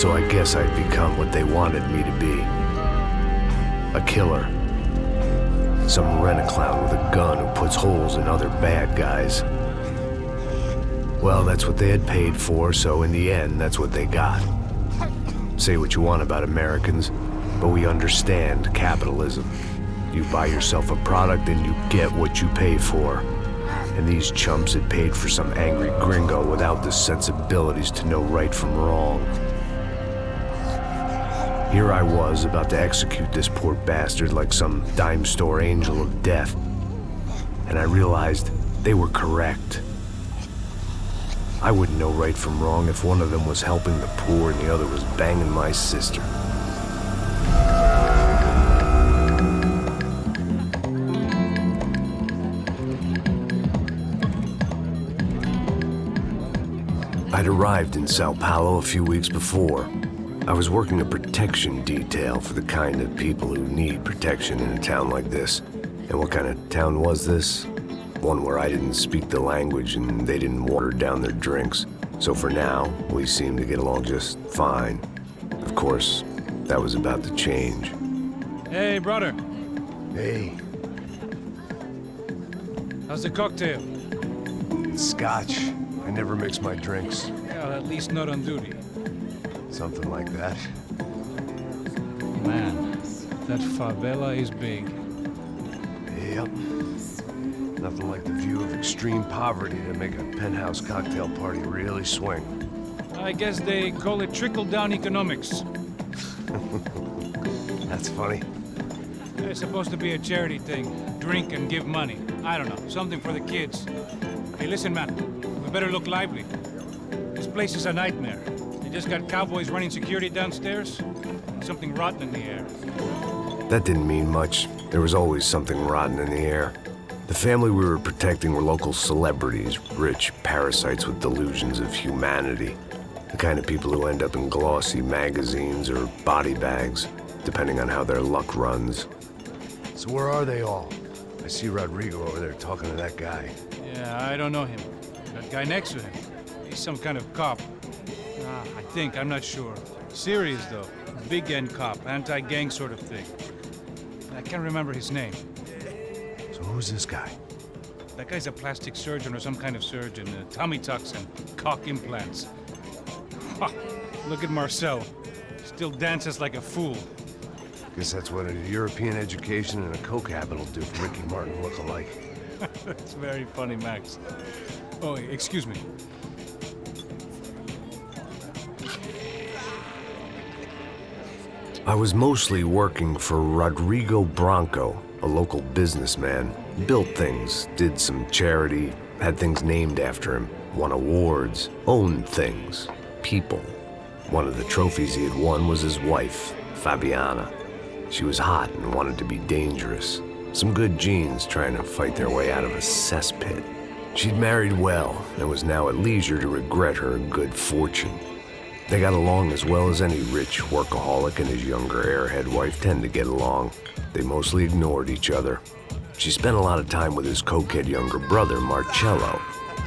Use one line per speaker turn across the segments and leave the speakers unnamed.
So I guess I'd become what they wanted me to be. A killer. Some rent-a-clown with a gun who puts holes in other bad guys. Well, that's what they had paid for, so in the end, that's what they got. Say what you want about Americans, but we understand capitalism. You buy yourself a product and you get what you pay for. And these chumps had paid for some angry gringo without the sensibilities to know right from wrong. Here I was, about to execute this poor bastard like some dime store angel of death. And I realized they were correct. I wouldn't know right from wrong if one of them was helping the poor and the other was banging my sister. I'd arrived in Sao Paulo a few weeks before. I was working a protection detail for the kind of people who need protection in a town like this. And what kind of town was this? One where I didn't speak the language and they didn't water down their drinks. So for now, we seemed to get along just fine. Of course, that was about to change.
Hey, brother.
Hey.
How's the cocktail?
It's scotch. I never mix my drinks.
Well, at least not on duty.
Something like that.
Man, that favela is big.
Yep. Nothing like the view of extreme poverty to make a penthouse cocktail party really swing.
I guess they call it trickle-down economics.
That's funny.
It's supposed to be a charity thing. Drink and give money. I don't know, something for the kids. Hey, listen, man. We better look lively. This place is a nightmare. They just got cowboys running security downstairs. And something rotten in the air.
That didn't mean much. There was always something rotten in the air. The family we were protecting were local celebrities, rich parasites with delusions of humanity. The kind of people who end up in glossy magazines or body bags, depending on how their luck runs. So where are they all? I see Rodrigo over there talking to that guy.
Yeah, I don't know him. That guy next to him. He's some kind of cop. I think, I'm not sure. Serious, though. Big end cop, anti-gang sort of thing. I can't remember his name.
So who's this guy?
That guy's a plastic surgeon or some kind of surgeon. Tummy tucks and cock implants. Ha! Look at Marcel. Still dances like a fool.
Guess that's what a European education and a coke habit will do for Ricky Martin look-alike.
That's very funny, Max. Oh, excuse me.
I was mostly working for Rodrigo Branco, a local businessman. Built things, did some charity, had things named after him, won awards, owned things, people. One of the trophies he had won was his wife, Fabiana. She was hot and wanted to be dangerous. Some good genes trying to fight their way out of a cesspit. She'd married well and was now at leisure to regret her good fortune. They got along as well as any rich workaholic and his younger airhead wife tend to get along. They mostly ignored each other. She spent a lot of time with his cokehead younger brother, Marcello.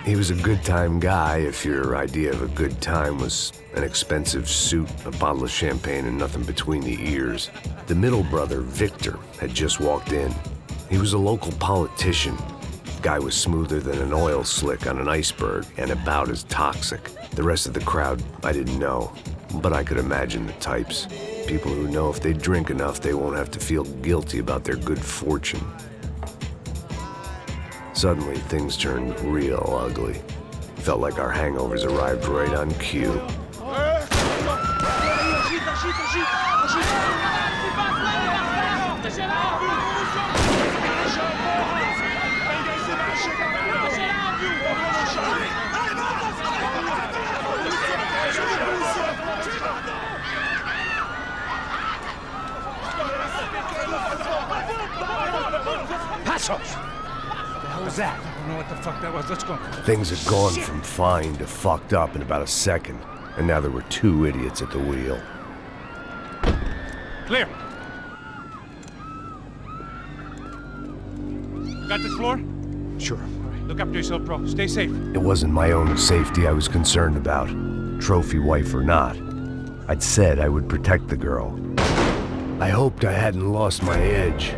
He was a good-time guy if your idea of a good time was an expensive suit, a bottle of champagne, and nothing between the ears. The middle brother, Victor, had just walked in. He was a local politician. Guy was smoother than an oil slick on an iceberg and about as toxic. The rest of the crowd, I didn't know, but I could imagine the types. People who know if they drink enough, they won't have to feel guilty about their good fortune. Suddenly, things turned real ugly. Felt like our hangovers arrived right on cue.
Passos! What the hell was that? I don't know what the fuck that was. Let's go.
Things had gone from fine to fucked up in about a second, and now there were two idiots at the wheel.
Clear. Got this floor?
Sure.
Look after yourself, bro. Stay safe.
It wasn't my own safety I was concerned about, trophy wife or not. I'd said I would protect the girl. I hoped I hadn't lost my edge,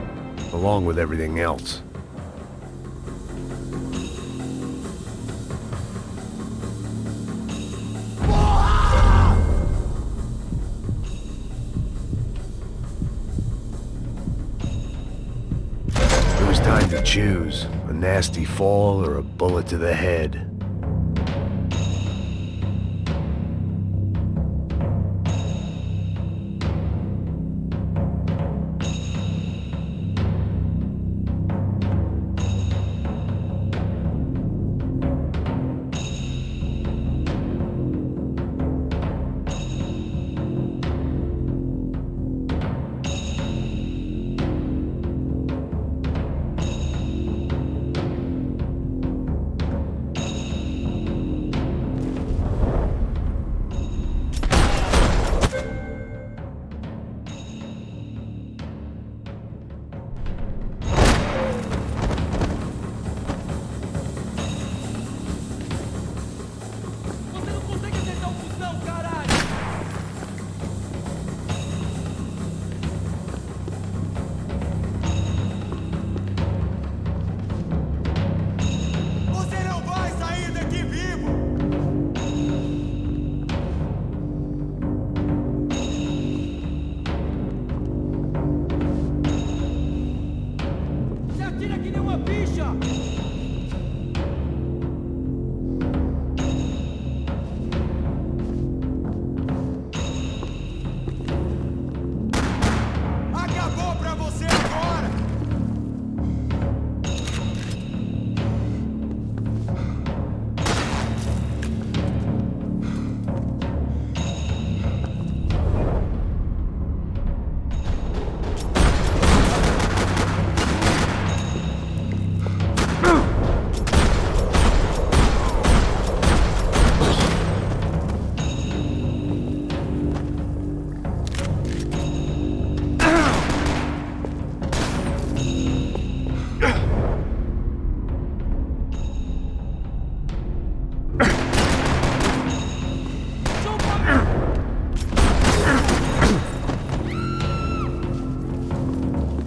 along with everything else. It was time to choose, a nasty fall or a bullet to the head.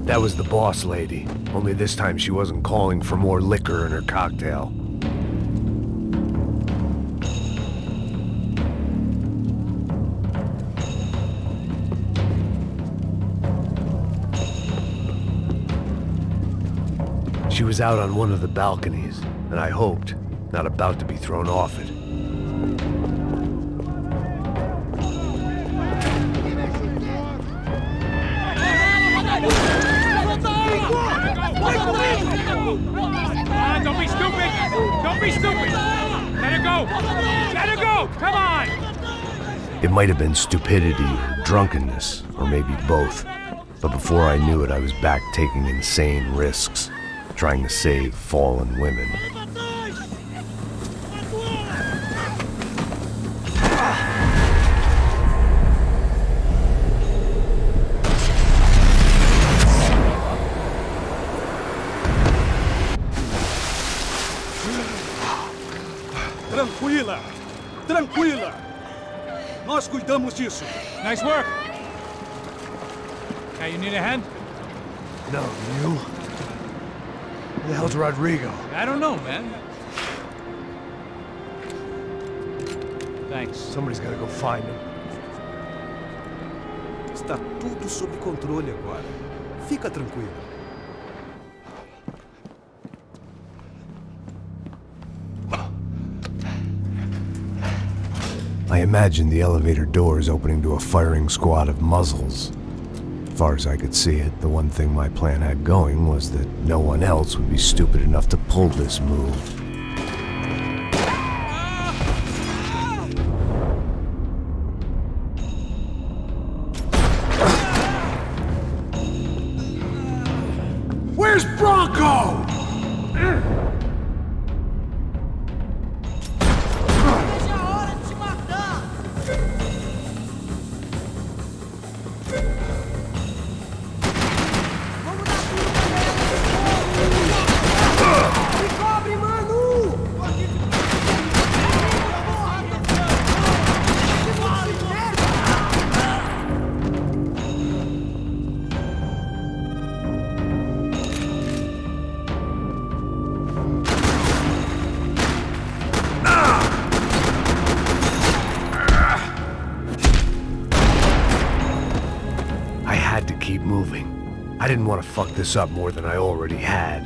That was the boss lady, only this time she wasn't calling for more liquor in her cocktail. She was out on one of the balconies, and I hoped, not about to be thrown off it.
Don't be stupid! Don't be stupid! Let her go! Let her go! Come on!
It might have been stupidity or drunkenness, or maybe both. But before I knew it, I was back taking insane risks, trying to save fallen women.
Tranquila! Tranquila! Nós cuidamos disso.
Nice work! Hey, you need a hand?
No, you? Who the hell's Rodrigo?
I don't know, man. Thanks.
Somebody's gotta go find him.
Está tudo sob controle agora. Fica tranquilo.
I imagined the elevator doors opening to a firing squad of muzzles. As far as I could see it, the one thing my plan had going was that no one else would be stupid enough to pull this move. Where's Bronco? didn't want to fuck this up more than I already had.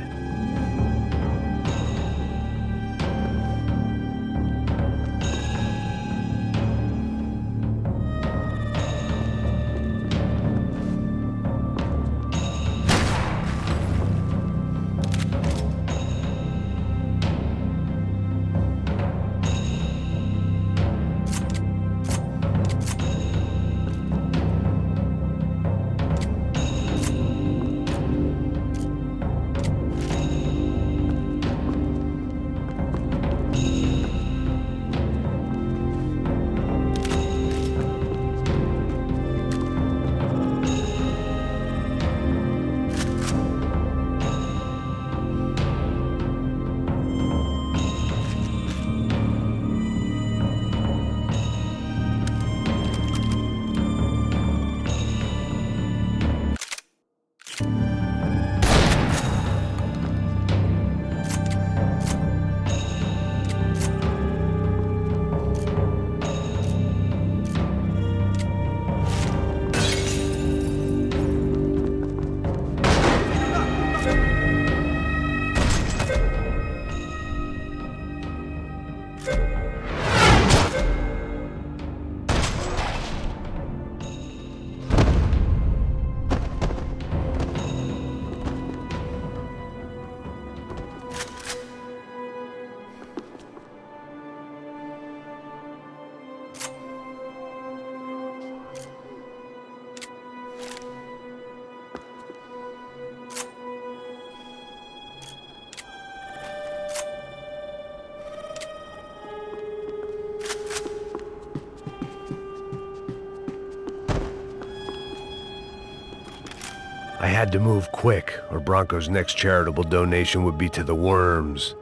I had to move quick, or Bronco's next charitable donation would be to the worms.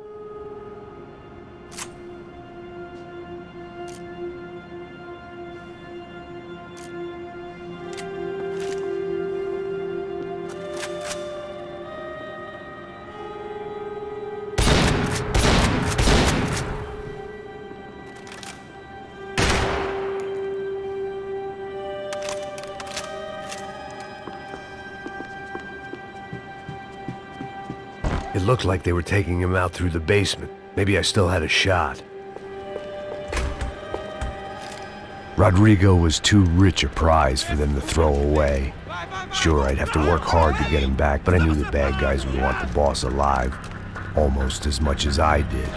It looked like they were taking him out through the basement. Maybe I still had a shot. Rodrigo was too rich a prize for them to throw away. Sure, I'd have to work hard to get him back, but I knew the bad guys would want the boss alive, almost as much as I did.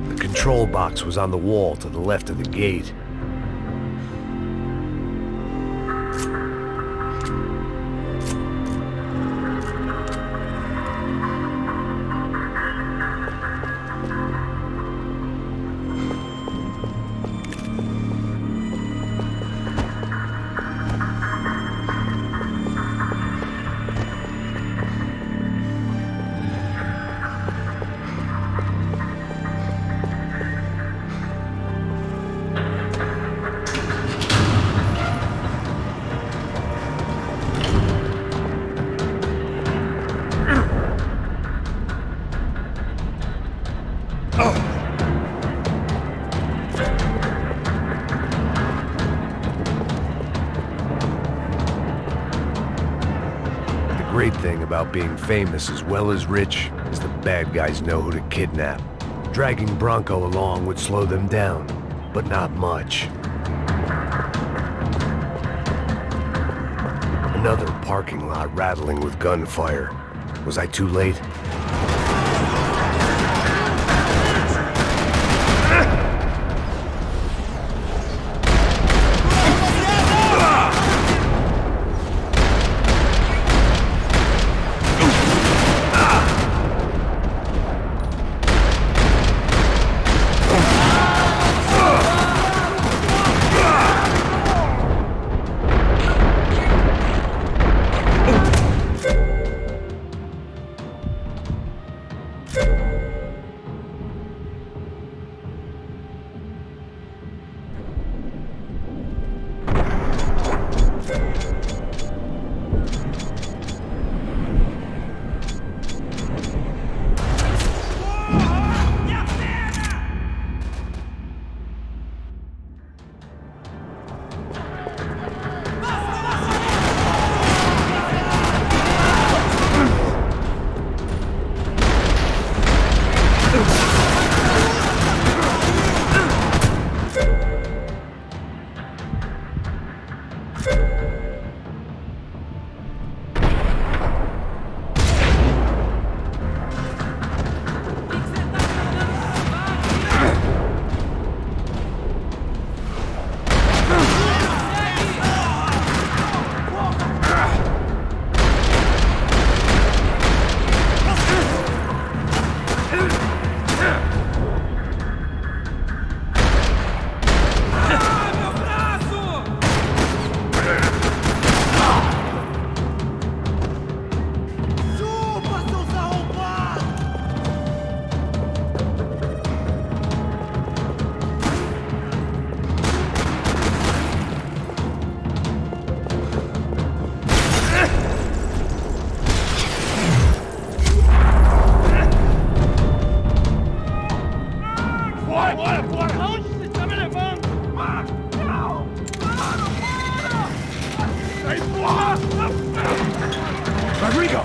The control box was on the wall to the left of the gate. The great thing about being famous as well as rich is the bad guys know who to kidnap. Dragging Bronco along would slow them down, but not much. Another parking lot rattling with gunfire. Was I too late?
bora, bora! Aonde você está me levando? Não! Sai fora!
Rodrigo!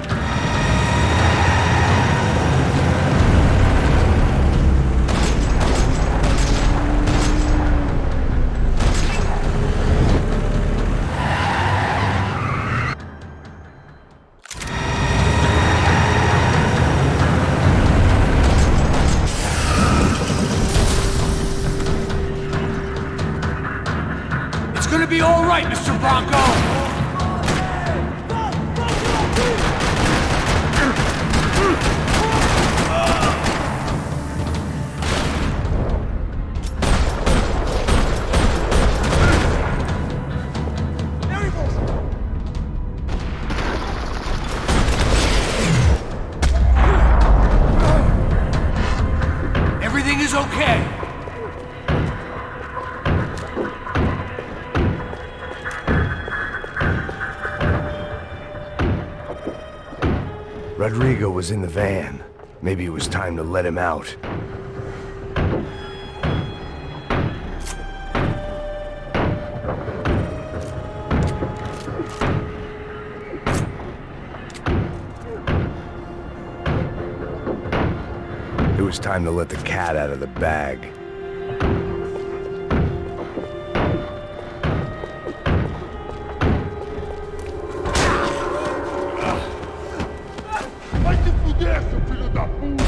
It's gonna be all right, Mr. Bronco! Everything is okay.
Rodrigo was in the van. Maybe it was time to let him out. It was time to let the cat out of the bag.
Vai se fuder, seu filho da puta!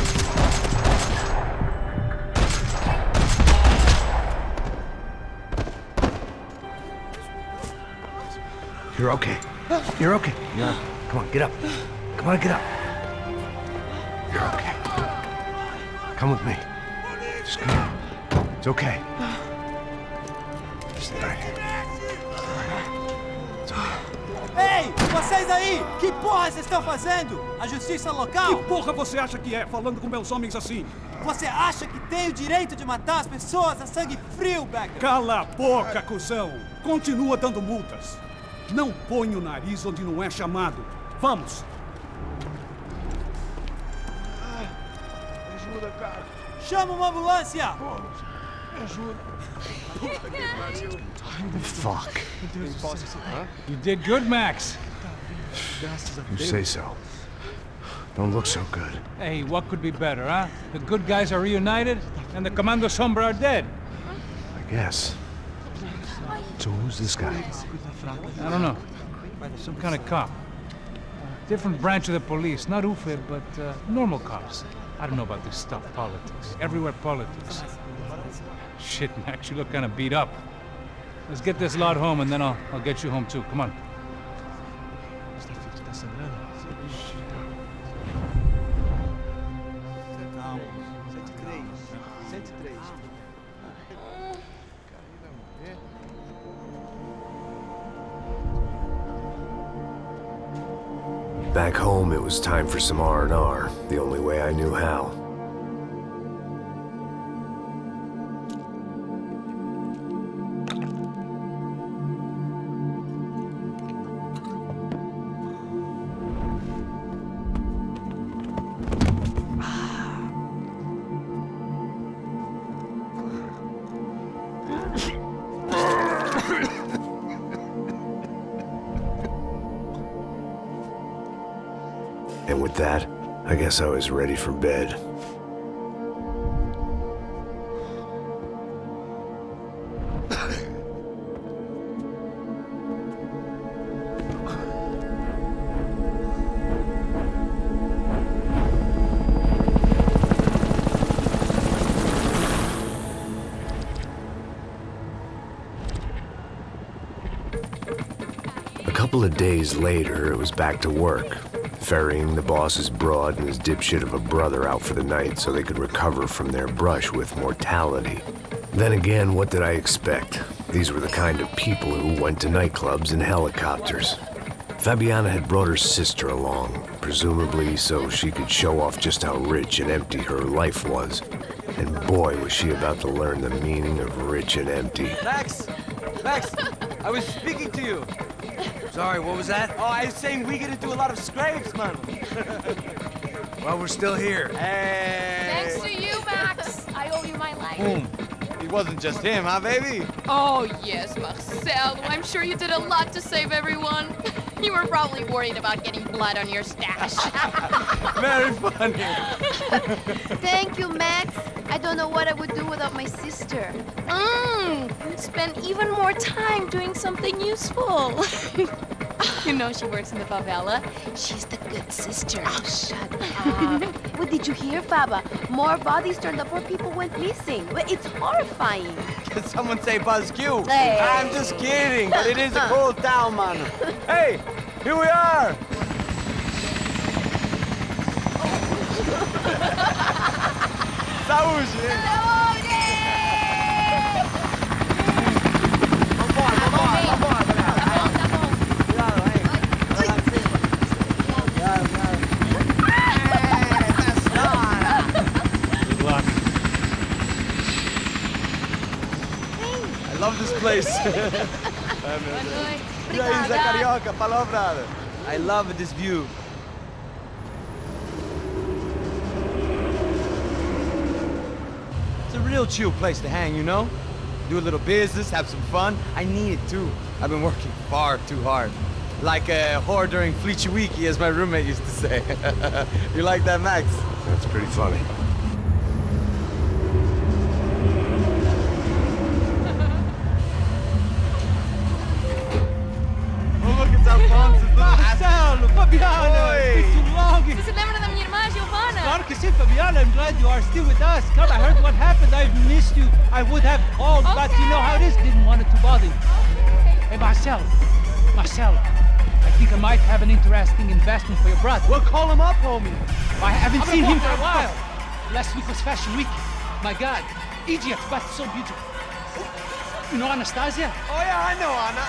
You're okay. You're okay. Yeah. Come on, get up. Come on, get up. You're okay. Come with me. Just come here. It's okay. Stay right here. It's okay.
Ei, vocês aí! Que porra vocês estão fazendo? A justiça local?
Que porra você acha que é, falando com meus homens assim?
Você acha que tem o direito de matar as pessoas a sangue frio, Becker?
Cala a boca, cuzão! Continua dando multas. Não põe o nariz onde não é chamado. Vamos!
Ajuda, cara!
Chama uma ambulância!
Me ajuda!
Fuck.
You did good, Max.
You say so. Don't look so good.
Hey, what could be better, huh? The good guys are reunited, and the Commando Sombra are dead.
I guess. So who's this guy?
I don't know. Some kind of cop. Different branch of the police. Not UFE, but normal cops. I don't know about this stuff, politics. Everywhere politics. Shit, Max, you look kind of beat up. Let's get this lot home, and then I'll get you home too. Come on.
Calma. 103.
Back home, it was time for some R&R, the only way I knew how. And with that, I guess I was ready for bed. A couple of days later, it was back to work. Ferrying the boss's broad and his dipshit of a brother out for the night so they could recover from their brush with mortality. Then again, what did I expect? These were the kind of people who went to nightclubs in helicopters. Fabiana had brought her sister along, presumably so she could show off just how rich and empty her life was. And boy, was she about to learn the meaning of rich and empty.
Max! Max! I was speaking to you!
Sorry, what was that?
Oh, I was saying we get into a lot of scrapes, man!
Well, we're still here.
Hey!
Thanks to you, Max. I owe you my life. It wasn't just him, huh, baby?
Oh, yes, Marcel. I'm sure you did a lot to save everyone. You were probably worried about getting blood on your stash.
Very funny.
Thank you, Max. I don't know what I would do without my sister.
Spend even more time doing something useful. You know she works in the favela. She's the good sister.
Oh, shut up. What did you hear, Faba? More bodies turned up where people went missing. It's horrifying.
Did someone say Buzz Q?
Hey.
I'm just kidding, but it is a cool town, man. Hey, here we are. Saúde! I love this place. E aí, Zé Carioca, falou, brother. I love this view. It's a real chill place to hang, you know? Do a little business, have some fun. I need it too. I've been working far too hard. Like a whore during Fleechy Weeky, as my roommate used to say. You like that, Max?
That's pretty funny.
Marcelo, Fabiana, it's been too long.
Você se lembra da minha irmã, Giovanna?
Claro que sim, Fabiana. I'm glad you are still with us. Come, I heard what happened. I've missed you. I would have called, but you know how it is. Didn't want it to bother you. Hey, Marcelo, I think I might have an interesting investment for your brother.
Well, call him up, homie.
I haven't seen him for a while. Last week was Fashion Week. My God, Egypt, but so beautiful. You know Anastasia?
Oh, yeah, I know Anna.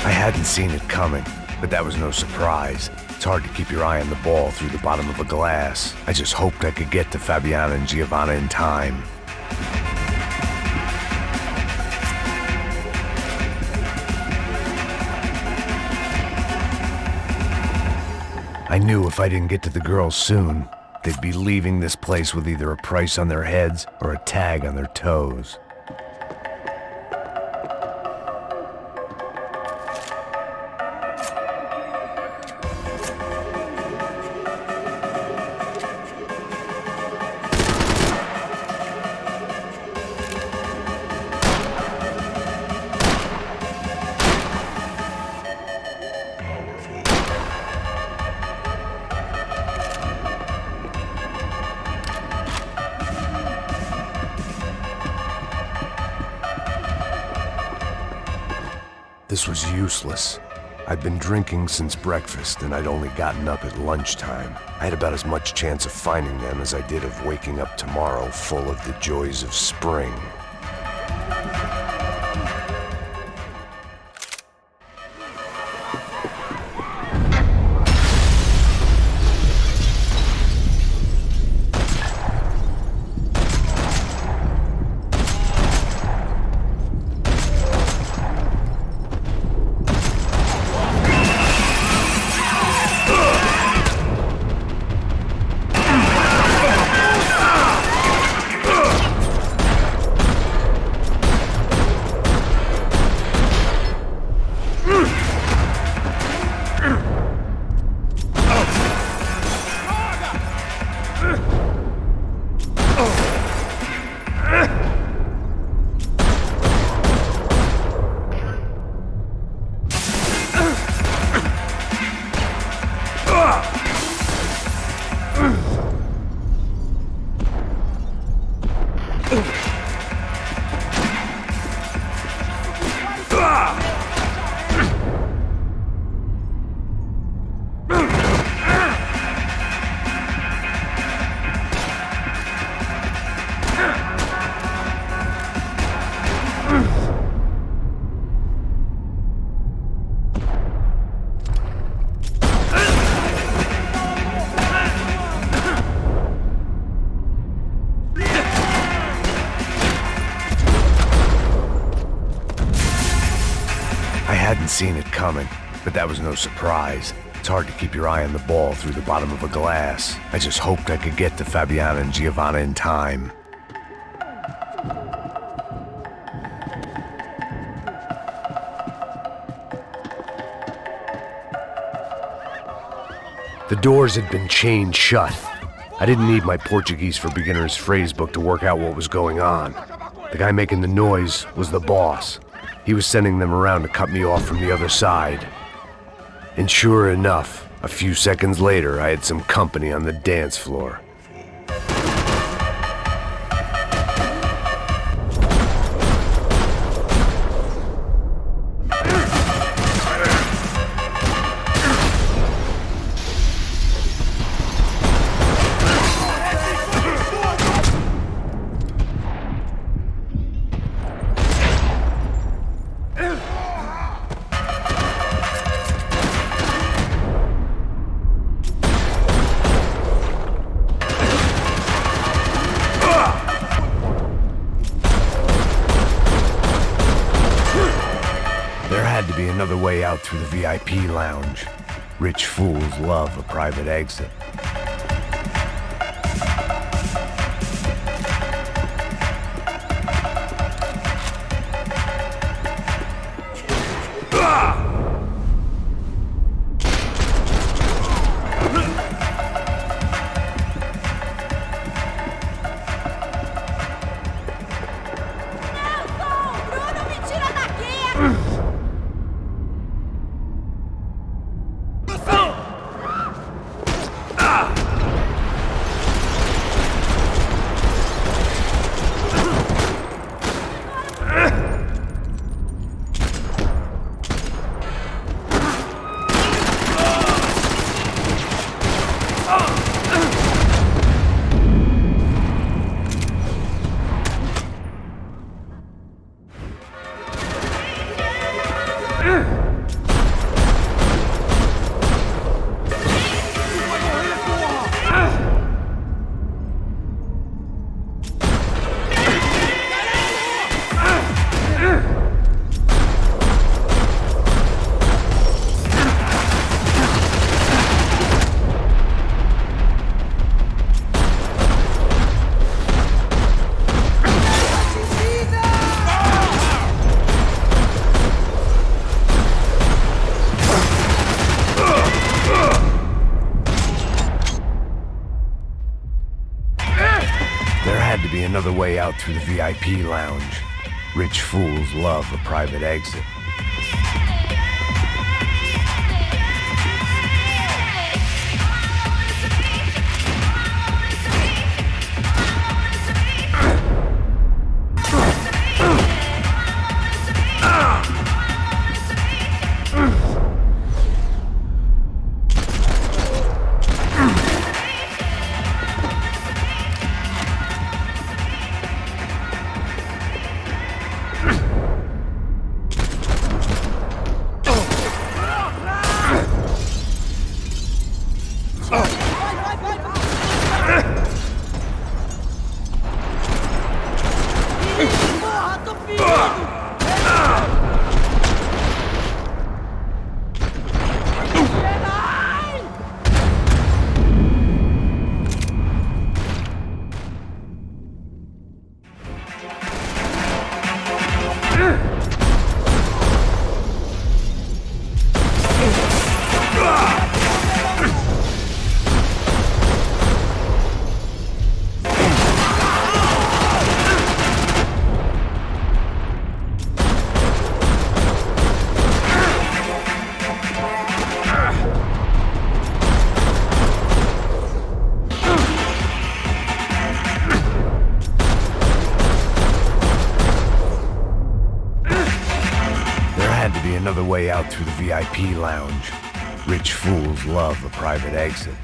I hadn't seen it coming, but that was no surprise. It's hard to keep your eye on the ball through the bottom of a glass. I just hoped I could get to Fabiana and Giovanna in time. I knew if I didn't get to the girls soon, they'd be leaving this place with either a price on their heads or a tag on their toes. This was useless. I'd been drinking since breakfast, and I'd only gotten up at lunchtime. I had about as much chance of finding them as I did of waking up tomorrow full of the joys of spring. seen it coming, but that was no surprise. It's hard to keep your eye on the ball through the bottom of a glass. I just hoped I could get to Fabiana and Giovanna in time. The doors had been chained shut. I didn't need my Portuguese for Beginners phrase book to work out what was going on. The guy making the noise was the boss. He was sending them around to cut me off from the other side. And sure enough, a few seconds later, I had some company on the dance floor. Another way out through the VIP lounge. Rich fools love a private exit. Another way out through the VIP lounge. Rich fools love a private exit. Another way out through the VIP lounge. Rich fools love a private exit.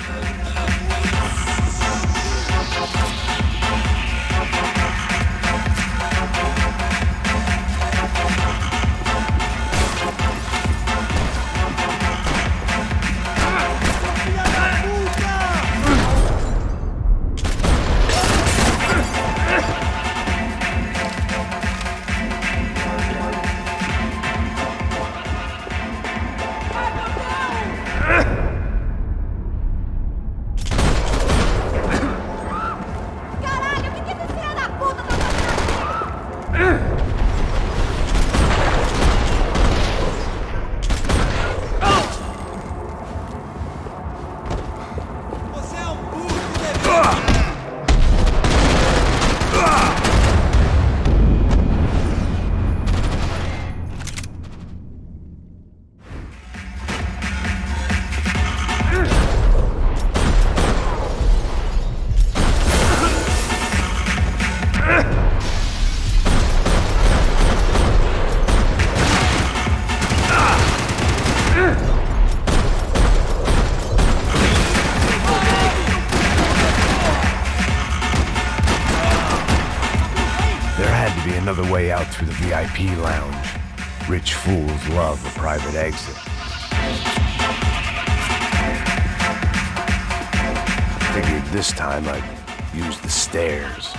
There had to be another way out through the VIP lounge. Rich fools love a private exit. Figured this time I'd use the stairs.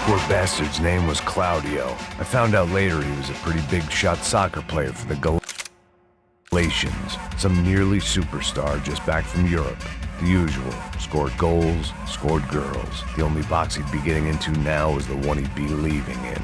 Poor bastard's name was Claudio. I found out later he was a pretty big-shot soccer player for the Galatians. Some nearly superstar just back from Europe. The usual. Scored goals, scored girls. The only box he'd be getting into now was the one he'd be leaving in.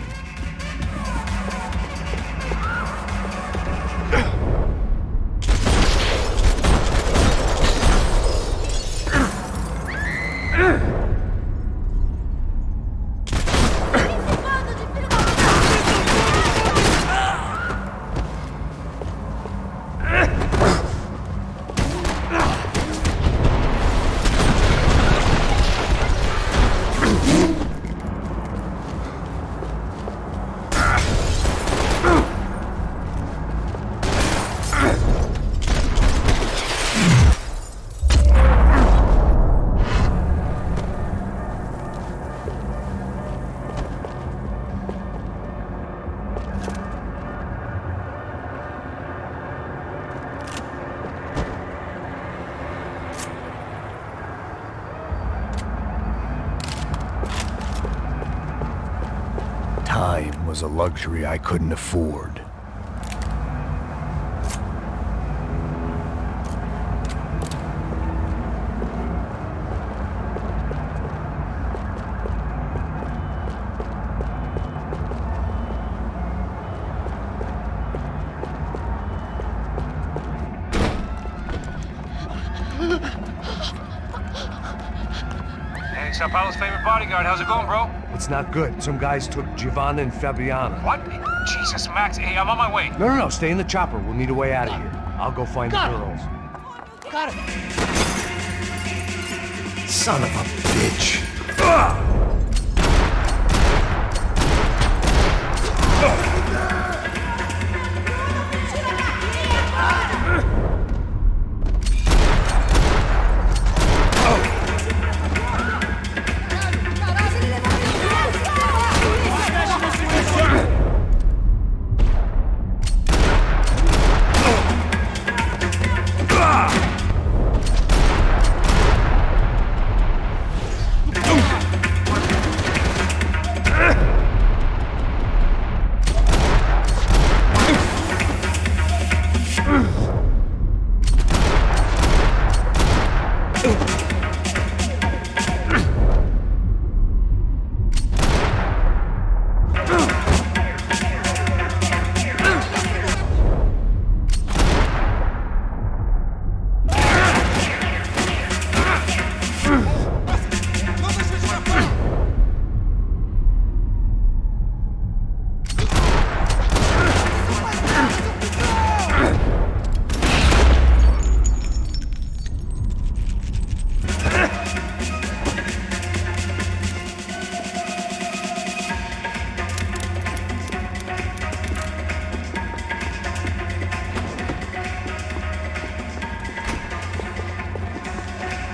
Time was a luxury I couldn't afford.
Hey, Sao Paulo's favorite bodyguard. How's it going, bro?
It's not good. Some guys took Giovanna and Fabiana.
What? Jesus, Max. Hey, I'm on my way.
No, stay in the chopper. We'll need a way out of here. I'll go find the girls.
Got it.
Son of a bitch.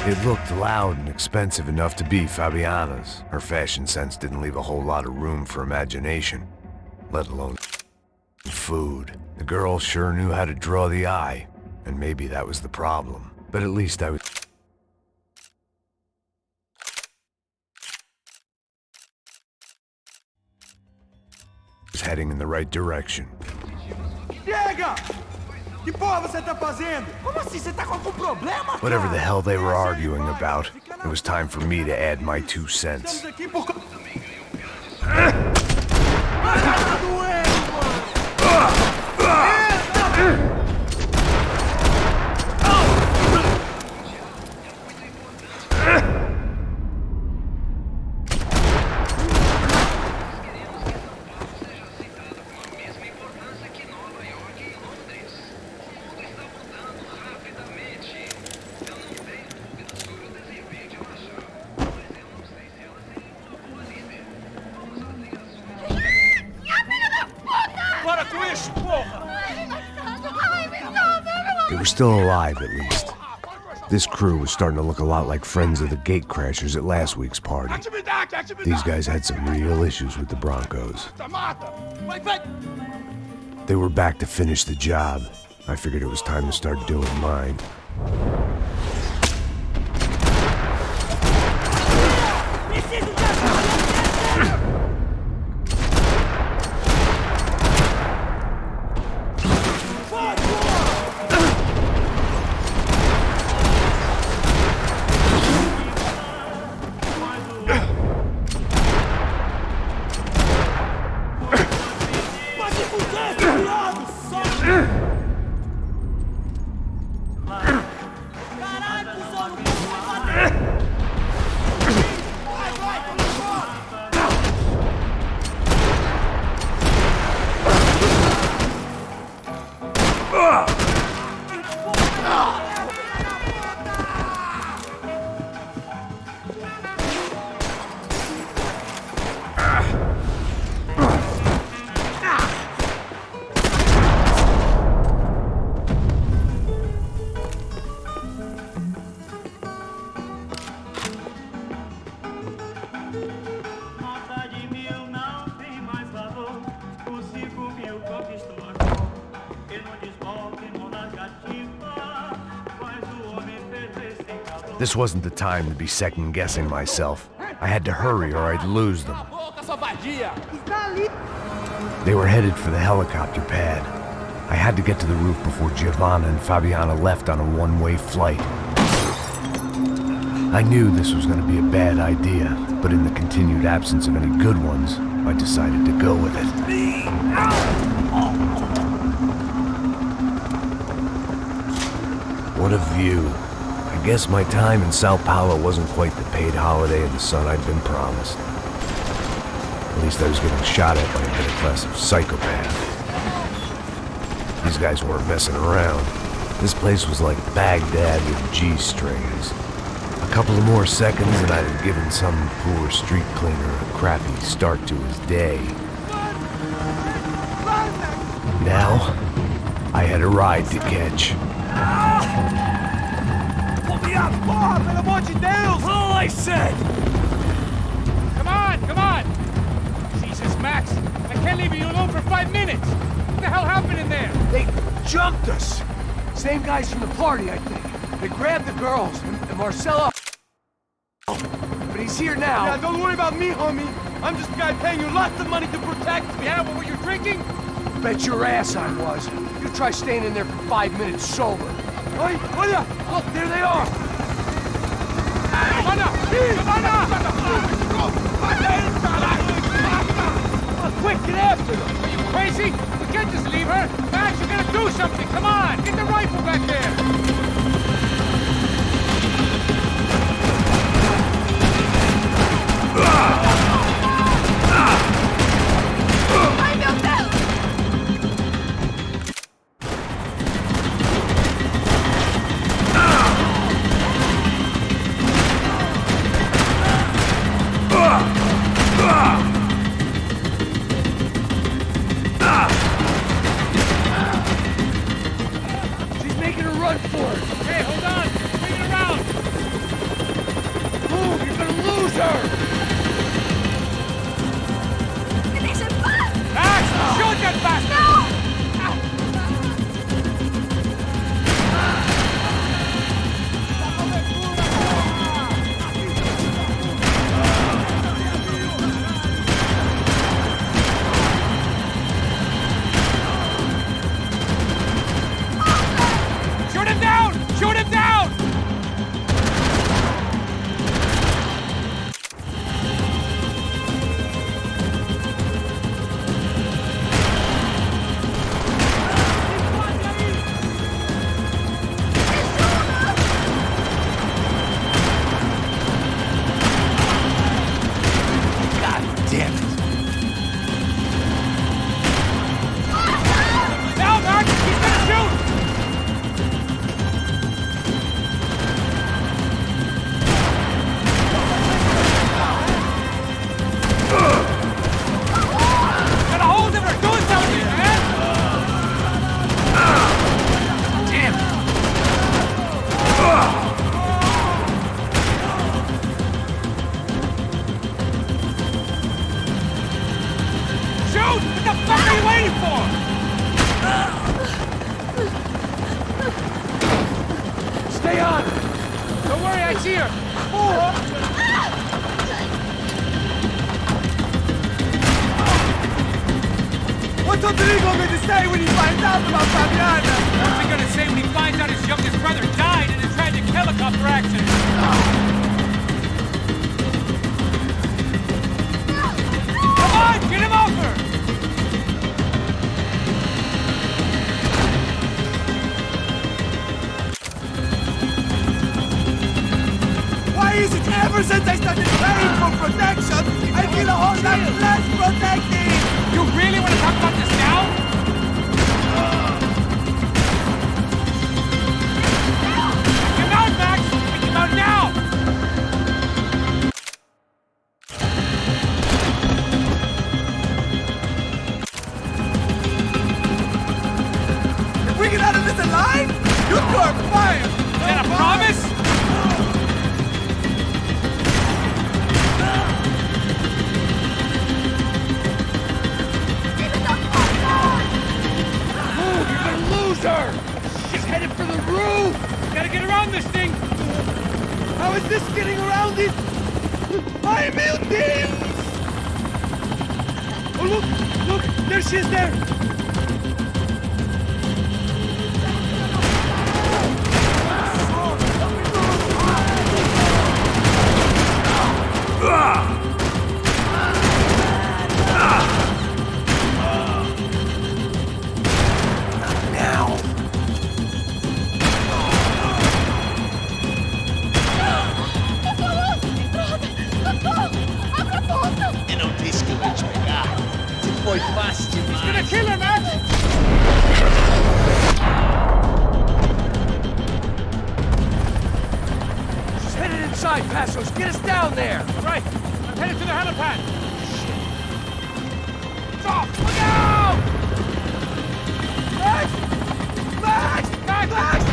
It looked loud and expensive enough to be Fabiana's. Her fashion sense didn't leave a whole lot of room for imagination, let alone food. The girl sure knew how to draw the eye, and maybe that was the problem. But at least I was heading in the right direction.
Chega! Que porra você tá fazendo? Como assim? Você tá com algum problema?
Whatever the hell they were arguing about, it was time for me to add my 2 cents.
Estamos aqui por... bicho, porra!
They were still alive, at least. This crew was starting to look a lot like friends of the gatecrashers at last week's party. These guys had some real issues with the Broncos. They were back to finish the job. I figured it was time to start doing mine. This wasn't the time to be second-guessing myself. I had to hurry or I'd lose them. They were headed for the helicopter pad. I had to get to the roof before Giovanna and Fabiana left on a one-way flight. I knew this was going to be a bad idea, but in the continued absence of any good ones, I decided to go with it. What a view. I guess my time in Sao Paulo wasn't quite the paid holiday in the sun I'd been promised. At least I was getting shot at by a middle-class psychopath. These guys weren't messing around. This place was like Baghdad with G-strings. A couple of more seconds and I'd have given some poor street cleaner a crappy start to his day. Now, I had a ride to catch.
Porra, pelo amor de Deus!
All I said!
Come on! Jesus, Max, I can't leave you alone for 5 minutes! What the hell happened in there?
They jumped us! Same guys from the party, I think. They grabbed the girls, and Marcelo... But he's here now.
Yeah, don't worry about me, homie. I'm just a guy paying you lots of money to protect me.
Yeah, but were you drinking?
Bet your ass I was. You try staying in there for 5 minutes sober.
Oi, olha!
Look, there they are!
Quick, get after them! Are you crazy? We can't just leave her! Max, you gotta do something! Come on! Get the rifle back there!
guy's here!
What's Rodrigo going to say when he finds out about Fabiana?
What's he gonna say when he finds out his youngest brother died in a tragic helicopter accident? Come on, get him over!
Why is it ever since I started paying for protection, I feel a whole lot less protected?
You really want to talk about this now? Take him out, Max! Take him out now!
If we get out of this alive, you two are fired!
Is that a promise?
She's headed for the roof!
Gotta get around this thing!
How is this getting around it? I built this!
Oh, look! There she is there!
Eu não disse que eu ia te pegar. Você foi fácil demais.
He's gonna kill her, Max!
She's headed inside, Passos! Get us down there!
Right, I'm headed to the helipad!
Stop! Look out!
Max! Max!
Max!
Max!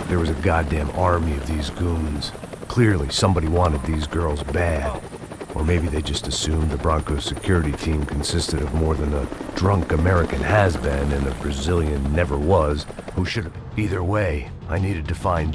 There was a goddamn army of these goons. Clearly, somebody wanted these girls bad. Or maybe they just assumed the Broncos security team consisted of more than a drunk American has-been and a Brazilian never-was who should have... Either way, I needed to find